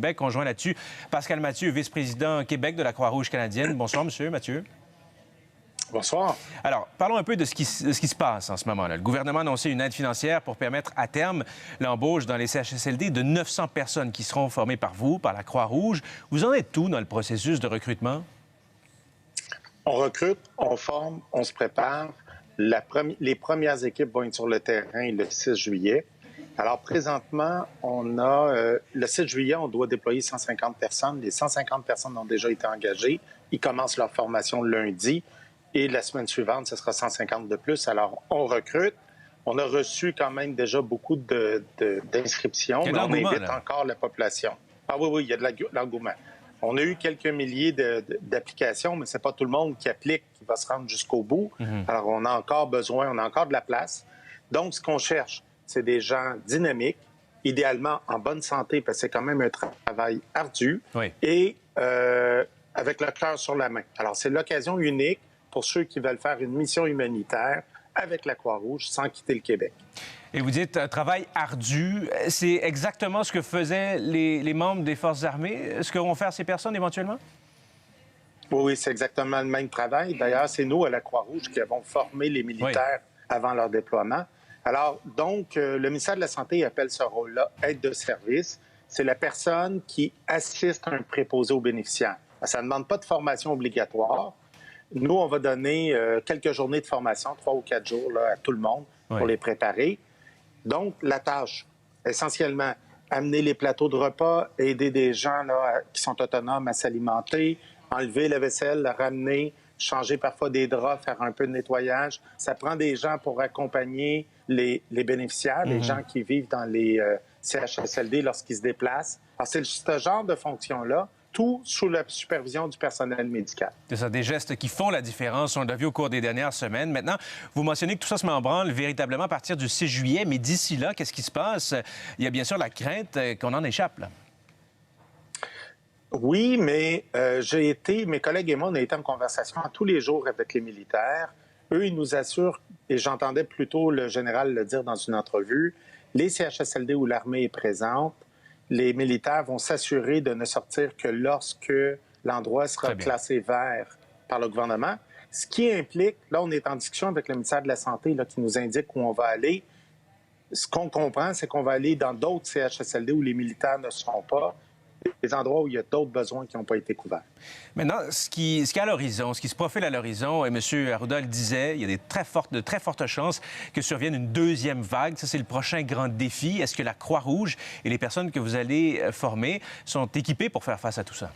Québec. On joint là-dessus Pascal Mathieu, vice-président Québec de la Croix-Rouge canadienne. Bonsoir, monsieur Mathieu. Bonsoir. Alors, parlons un peu de ce qui se passe en ce moment-là. Le gouvernement a annoncé une aide financière pour permettre à terme l'embauche dans les CHSLD de 900 personnes qui seront formées par vous, par la Croix-Rouge. Vous en êtes où dans le processus de recrutement? On recrute, on forme, on se prépare. Les premières équipes vont être sur le terrain le 6 juillet. Alors, présentement, le 6 juillet, on doit déployer 150 personnes. Les 150 personnes ont déjà été engagées. Ils commencent leur formation lundi. Et la semaine suivante, ce sera 150 de plus. Alors, on recrute. On a reçu quand même déjà beaucoup d'inscriptions, mais on invite encore la population. Ah oui, il y a de l'engouement. On a eu quelques milliers d'applications, mais ce n'est pas tout le monde qui applique, qui va se rendre jusqu'au bout. Alors, on a encore besoin, on a encore de la place. Donc, ce qu'on cherche, c'est des gens dynamiques, idéalement en bonne santé, parce que c'est quand même un travail ardu, et avec le cœur sur la main. Alors, c'est l'occasion unique pour ceux qui veulent faire une mission humanitaire avec la Croix-Rouge sans quitter le Québec. Et vous dites travail ardu. C'est exactement ce que faisaient les membres des Forces armées. Ce que vont faire ces personnes éventuellement? Oui, c'est exactement le même travail. D'ailleurs, c'est nous, à la Croix-Rouge, qui avons formé les militaires avant leur déploiement. Alors, donc, le ministère de la Santé appelle ce rôle-là aide de service. C'est la personne qui assiste un préposé aux bénéficiaires. Ça ne demande pas de formation obligatoire. Nous, on va donner quelques journées de formation, 3 ou 4 jours là, à tout le monde pour les préparer. Donc, la tâche, essentiellement, amener les plateaux de repas, aider des gens là, qui sont autonomes à s'alimenter, enlever la vaisselle, la ramener, changer parfois des draps, faire un peu de nettoyage. Ça prend des gens pour accompagner les bénéficiaires, les gens qui vivent dans les CHSLD lorsqu'ils se déplacent. Alors, c'est ce genre de fonction-là, tout sous la supervision du personnel médical. C'est ça, des gestes qui font la différence. On l'a vu au cours des dernières semaines. Maintenant, vous mentionnez que tout ça se met en branle véritablement à partir du 6 juillet, mais d'ici là, qu'est-ce qui se passe? Il y a bien sûr la crainte qu'on en échappe, là. Oui, mais mes collègues et moi, on a été en conversation tous les jours avec les militaires. Eux, ils nous assurent, et j'entendais plutôt le général le dire dans une entrevue, les CHSLD où l'armée est présente, les militaires vont s'assurer de ne sortir que lorsque l'endroit sera classé vert par le gouvernement. Ce qui implique, là, on est en discussion avec le ministère de la Santé là, qui nous indique où on va aller. Ce qu'on comprend, c'est qu'on va aller dans d'autres CHSLD où les militaires ne seront pas, des endroits où il y a d'autres besoins qui n'ont pas été couverts. Maintenant, ce qui est à l'horizon, ce qui se profile à l'horizon, et M. Arruda le disait, il y a de très fortes chances que survienne une deuxième vague. Ça, c'est le prochain grand défi. Est-ce que la Croix-Rouge et les personnes que vous allez former sont équipées pour faire face à tout ça?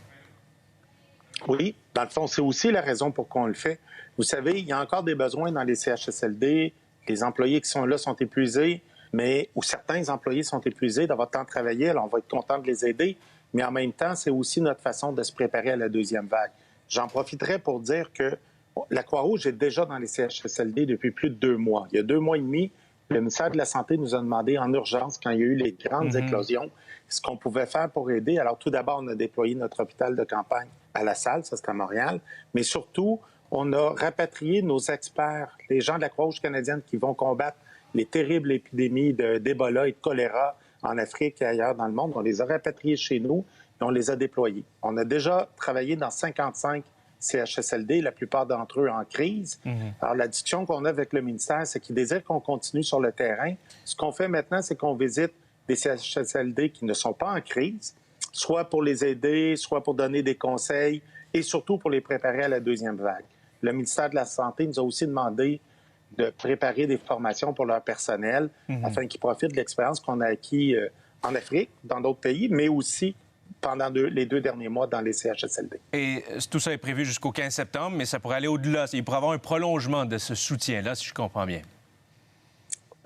Oui, dans le fond, c'est aussi la raison pour qu'on le fait. Vous savez, il y a encore des besoins dans les CHSLD. Les employés qui sont là sont épuisés, ou certains employés sont épuisés d'avoir tant travaillé, alors on va être content de les aider. Mais en même temps, c'est aussi notre façon de se préparer à la deuxième vague. J'en profiterai pour dire que la Croix-Rouge est déjà dans les CHSLD depuis plus de 2 mois. Il y a 2 mois et demi, le ministère de la Santé nous a demandé en urgence, quand il y a eu les grandes éclosions, ce qu'on pouvait faire pour aider. Alors, tout d'abord, on a déployé notre hôpital de campagne à La Salle, ça c'est à Montréal, mais surtout, on a rapatrié nos experts, les gens de la Croix-Rouge canadienne qui vont combattre les terribles épidémies d'Ebola et de choléra en Afrique et ailleurs dans le monde. On les a rapatriés chez nous et on les a déployés. On a déjà travaillé dans 55 CHSLD, la plupart d'entre eux en crise. Alors, la discussion qu'on a avec le ministère, c'est qu'ils désirent qu'on continue sur le terrain. Ce qu'on fait maintenant, c'est qu'on visite des CHSLD qui ne sont pas en crise, soit pour les aider, soit pour donner des conseils et surtout pour les préparer à la deuxième vague. Le ministère de la Santé nous a aussi demandé de préparer des formations pour leur personnel afin qu'ils profitent de l'expérience qu'on a acquis en Afrique, dans d'autres pays, mais aussi pendant les 2 derniers mois dans les CHSLD. Et tout ça est prévu jusqu'au 15 septembre, mais ça pourrait aller au-delà. Il pourrait y avoir un prolongement de ce soutien-là, si je comprends bien.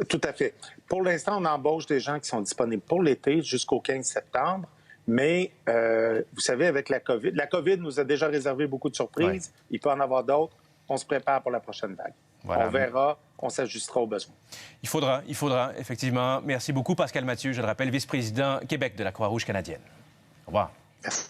Tout à fait. Pour l'instant, on embauche des gens qui sont disponibles pour l'été jusqu'au 15 septembre. Mais, vous savez, avec la COVID nous a déjà réservé beaucoup de surprises. Il peut en avoir d'autres. On se prépare pour la prochaine vague. Voilà. On verra, on s'ajustera aux besoins. Il faudra, effectivement. Merci beaucoup, Pascal Mathieu, je le rappelle, vice-président Québec de la Croix-Rouge canadienne. Au revoir. Merci.